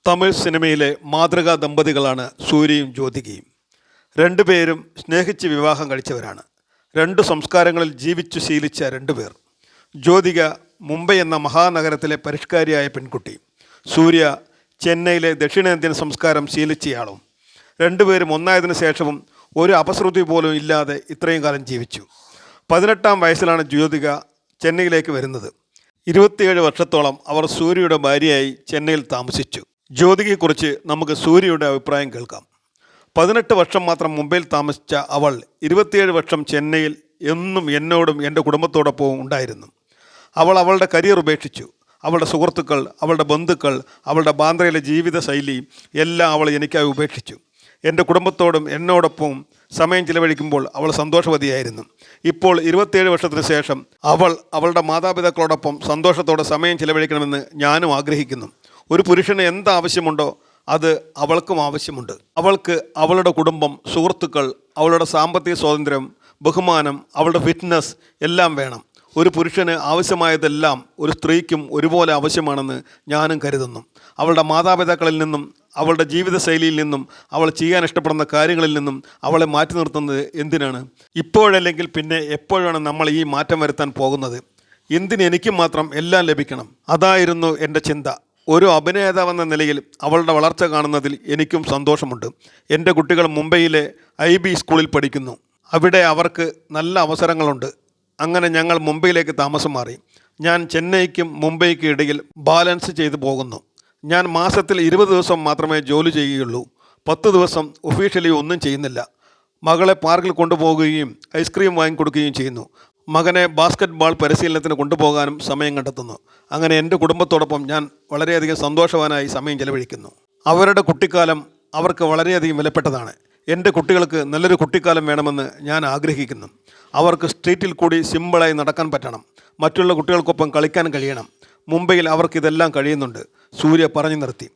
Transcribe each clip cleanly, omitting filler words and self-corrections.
തമിഴ് സിനിമയിലെ മാതൃകാ ദമ്പതികളാണ് സൂര്യയും ജ്യോതികയും. രണ്ടുപേരും സ്നേഹിച്ച് വിവാഹം കഴിച്ചവരാണ്. രണ്ടു സംസ്കാരങ്ങളിൽ ജീവിച്ചു ശീലിച്ച രണ്ടുപേർ. ജ്യോതിക മുംബൈ എന്ന മഹാനഗരത്തിലെ പരിഷ്കാരിയായ പെൺകുട്ടി, സൂര്യ ചെന്നൈയിലെ ദക്ഷിണേന്ത്യൻ സംസ്കാരം ശീലിച്ചയാളും. രണ്ടുപേരും ഒന്നായതിനു ശേഷവും ഒരു അപശ്രുതി പോലും ഇല്ലാതെ ഇത്രയും കാലം ജീവിച്ചു. 18-ാം വയസ്സിലാണ് ജ്യോതിക ചെന്നൈയിലേക്ക് വരുന്നത്. 27 വർഷത്തോളം അവർ സൂര്യയുടെ ഭാര്യയായി ചെന്നൈയിൽ താമസിച്ചു. ജ്യോതികയെക്കുറിച്ച് നമുക്ക് സൂര്യയുടെ അഭിപ്രായം കേൾക്കാം. 18 വർഷം മാത്രം മുംബൈയിൽ താമസിച്ച അവൾ 27 വർഷം ചെന്നൈയിൽ എന്നും എന്നോടും എൻ്റെ കുടുംബത്തോടൊപ്പവും ഉണ്ടായിരുന്നു. അവൾ അവളുടെ കരിയർ ഉപേക്ഷിച്ചു. അവളുടെ സുഹൃത്തുക്കൾ, അവളുടെ ബന്ധുക്കൾ, അവളുടെ ബാന്ദ്രയിലെ ജീവിത ശൈലി എല്ലാം അവൾ എനിക്കായി ഉപേക്ഷിച്ചു. എൻ്റെ കുടുംബത്തോടും എന്നോടൊപ്പവും സമയം ചിലവഴിക്കുമ്പോൾ അവൾ സന്തോഷവതിയായിരുന്നു. ഇപ്പോൾ 27 വർഷത്തിന് ശേഷം അവൾ അവളുടെ മാതാപിതാക്കളോടൊപ്പം സന്തോഷത്തോടെ സമയം ചിലവഴിക്കണമെന്ന് ഞാനും ആഗ്രഹിക്കുന്നു. ഒരു പുരുഷന് എന്താവശ്യമുണ്ടോ അത് അവൾക്കും ആവശ്യമുണ്ട്. അവൾക്ക് അവളുടെ കുടുംബം, സുഹൃത്തുക്കൾ, അവളുടെ സാമ്പത്തിക സ്വാതന്ത്ര്യം, ബഹുമാനം, അവളുടെ ഫിറ്റ്നസ് എല്ലാം വേണം. ഒരു പുരുഷന് ആവശ്യമായതെല്ലാം ഒരു സ്ത്രീക്കും ഒരുപോലെ ആവശ്യമാണെന്ന് ഞാനും കരുതുന്നു. അവളുടെ മാതാപിതാക്കളിൽ നിന്നും, അവളുടെ ജീവിതശൈലിയിൽ നിന്നും, അവൾ ചെയ്യാൻ ഇഷ്ടപ്പെടുന്ന കാര്യങ്ങളിൽ നിന്നും അവളെ മാറ്റി നിർത്തുന്നത് എന്തിനാണ്? ഇപ്പോഴല്ലെങ്കിൽ പിന്നെ എപ്പോഴാണ് നമ്മൾ ഈ മാറ്റം വരുത്താൻ പോകുന്നത്? എന്തിന് എനിക്ക് മാത്രം എല്ലാം ലഭിക്കണം? അതായിരുന്നു എൻ്റെ ചിന്ത. ഒരു അഭിനേതാവെന്ന നിലയിൽ അവളുടെ വളർച്ച കാണുന്നതിൽ എനിക്കും സന്തോഷമുണ്ട്. എൻ്റെ കുട്ടികൾ മുംബൈയിലെ IB സ്കൂളിൽ പഠിക്കുന്നു. അവിടെ അവർക്ക് നല്ല അവസരങ്ങളുണ്ട്. അങ്ങനെ ഞങ്ങൾ മുംബൈയിലേക്ക് താമസം മാറി. ഞാൻ ചെന്നൈക്കും മുംബൈക്കും ഇടയിൽ ബാലൻസ് ചെയ്തു പോകുന്നു. ഞാൻ മാസത്തിൽ 20 ദിവസം മാത്രമേ ജോലി ചെയ്യുകയുള്ളൂ. 10 ദിവസം ഒഫീഷ്യലി ഒന്നും ചെയ്യുന്നില്ല. മകളെ പാർക്കിൽ കൊണ്ടുപോകുകയും ഐസ്ക്രീം വാങ്ങിക്കൊടുക്കുകയും ചെയ്യുന്നു. മകനെ ബാസ്ക്കറ്റ് ബോൾ പരിശീലനത്തിന് കൊണ്ടുപോകാനും സമയം കണ്ടെത്തുന്നു. അങ്ങനെ എൻ്റെ കുടുംബത്തോടൊപ്പം ഞാൻ വളരെയധികം സന്തോഷവാനായി സമയം ചെലവഴിക്കുന്നു. അവരുടെ കുട്ടിക്കാലം അവർക്ക് വളരെയധികം വിലപ്പെട്ടതാണ്. എൻ്റെ കുട്ടികൾക്ക് നല്ലൊരു കുട്ടിക്കാലം വേണമെന്ന് ഞാൻ ആഗ്രഹിക്കുന്നു. അവർക്ക് സ്ട്രീറ്റിൽ കൂടി സിമ്പിളായി നടക്കാൻ പറ്റണം. മറ്റുള്ള കുട്ടികൾക്കൊപ്പം കളിക്കാൻ കഴിയണം. മുംബൈയിൽ അവർക്കിതെല്ലാം കഴിയുന്നുണ്ട്, സൂര്യ പറഞ്ഞു നിർത്തി.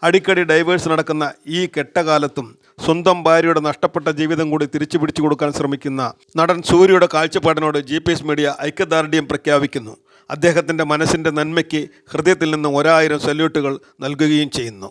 അടിക്കടി ഡൈവേഴ്സ് നടക്കുന്ന ഈ കെട്ടകാലത്തും സ്വന്തം ഭാര്യയുടെ നഷ്ടപ്പെട്ട ജീവിതം കൂടി തിരിച്ചു പിടിച്ചു കൊടുക്കാൻ ശ്രമിക്കുന്ന നടൻ സൂര്യയുടെ കാഴ്ചപ്പാടിനോട് GPS മീഡിയ ഐക്യദാർഢ്യം പ്രഖ്യാപിക്കുന്നു. അദ്ദേഹത്തിൻ്റെ മനസ്സിൻ്റെ നന്മയ്ക്ക് ഹൃദയത്തിൽ നിന്ന് 1000 സല്യൂട്ടുകൾ നൽകുകയും ചെയ്യുന്നു.